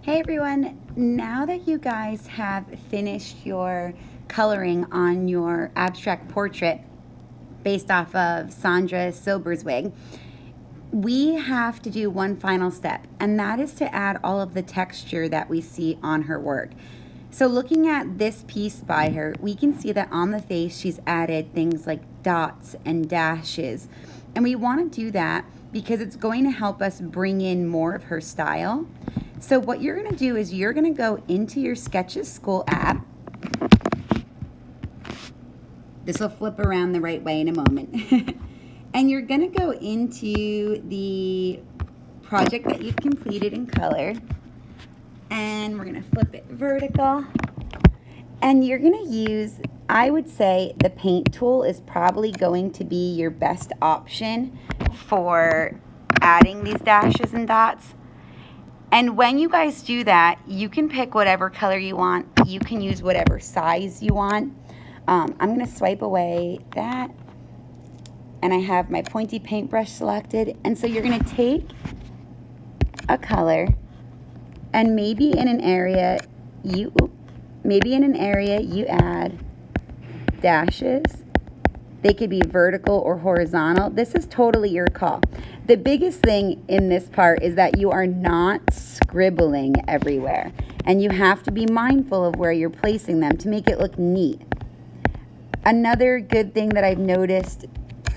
Hey everyone, now that you guys have finished your coloring on your abstract portrait based off of Sandra Silber's wig, we have to do one final step, and that is to add all of the texture that we see on her work. So looking at this piece by her, we can see that on the face she's added things like dots and dashes. And we want to do that because it's going to help us bring in more of her style. So what you're going to do is you're going to go into your Sketches School app. This will flip around the right way in a moment. And you're going to go into the project that you've completed and colored. And we're going to flip it vertical. And you're going to use, I would say the paint tool is probably going to be your best option for adding these dashes and dots. And when you guys do that, you can pick whatever color you want. You can use whatever size you want. I'm going to swipe away that. And I have my pointy paintbrush selected. And so you're going to take a color and maybe in an area you add dashes. They could be vertical or horizontal. This is totally your call. The biggest thing in this part is that you are not scribbling everywhere. And you have to be mindful of where you're placing them to make it look neat. Another good thing that I've noticed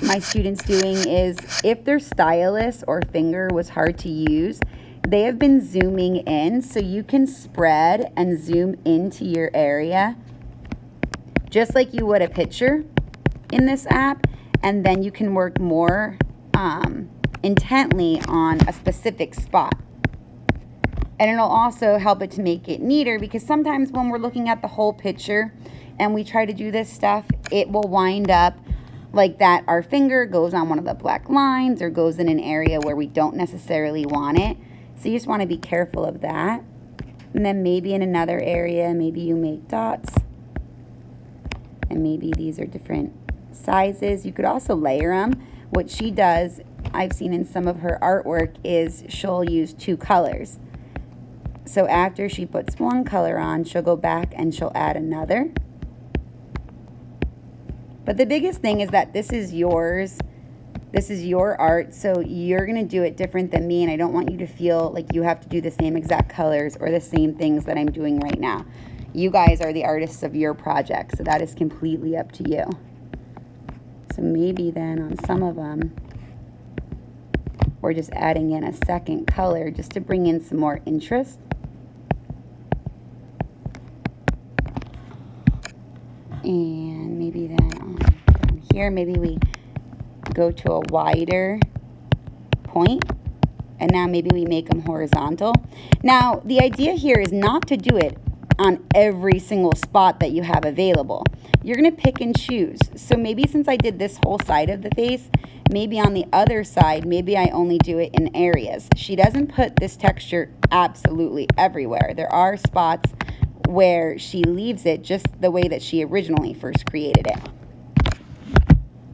my students doing is if their stylus or finger was hard to use, they have been zooming in, so you can spread and zoom into your area just like you would a picture in this app, and then you can work more intently on a specific spot. And it'll also help it to make it neater, because sometimes when we're looking at the whole picture and we try to do this stuff, it will wind up like that our finger goes on one of the black lines or goes in an area where we don't necessarily want it. So you just want to be careful of that. And then maybe in another area, maybe you make dots. And maybe these are different sizes. You could also layer them. What she does, I've seen in some of her artwork, is she'll use two colors. So after she puts one color on, she'll go back and she'll add another. But the biggest thing is that this is yours. This is your art, so you're going to do it different than me, and I don't want you to feel like you have to do the same exact colors or the same things that I'm doing right now. You guys are the artists of your project, so that is completely up to you. So maybe then on some of them, we're just adding in a second color just to bring in some more interest. And maybe then down here, maybe we go to a wider point, and now maybe we make them horizontal. Now, the idea here is not to do it on every single spot that you have available. You're going to pick and choose. So maybe since I did this whole side of the face, maybe on the other side, maybe I only do it in areas. She doesn't put this texture absolutely everywhere. There are spots where she leaves it just the way that she originally first created it.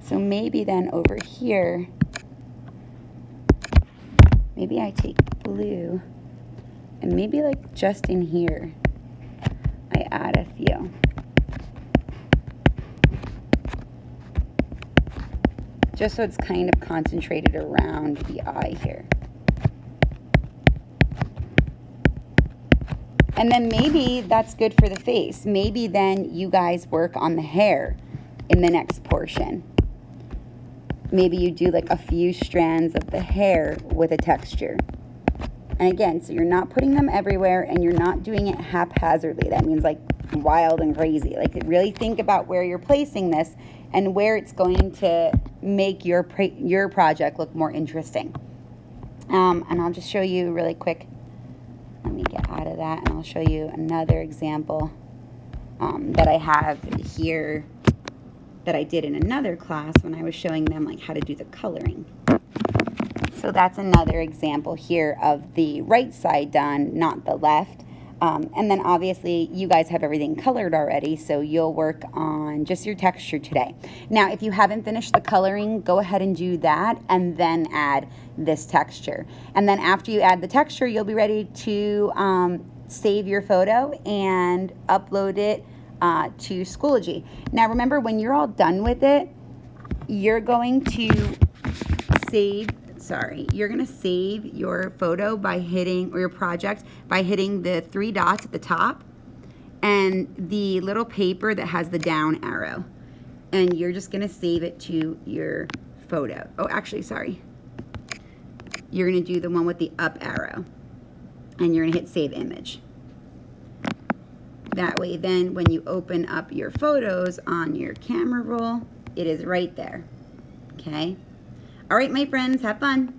So maybe then over here, maybe I take blue, and maybe like just in here, I add a few. Just so it's kind of concentrated around the eye here. And then maybe that's good for the face. Maybe then you guys work on the hair in the next portion. Maybe you do like a few strands of the hair with a texture. And again, so you're not putting them everywhere and you're not doing it haphazardly. That means like wild and crazy. Like really think about where you're placing this and where it's going to make your project look more interesting. And I'll just show you really quick. Let me get out of that and I'll show you another example that I have here that I did in another class when I was showing them like how to do the coloring. So that's another example here of the right side done, not the left. And then obviously you guys have everything colored already, so you'll work on just your texture today. Now, if you haven't finished the coloring, go ahead and do that and then add this texture. And then after you add the texture, you'll be ready to save your photo and upload it to Schoology. Now remember, when you're all done with it, you're going to save your photo by hitting, or your project by hitting the 3 dots at the top and the little paper that has the down arrow. And you're just going to save it to your photo. Oh, actually, sorry. You're going to do the one with the up arrow. And you're going to hit Save Image. That way, then, when you open up your photos on your camera roll, it is right there. Okay? All right, my friends, have fun.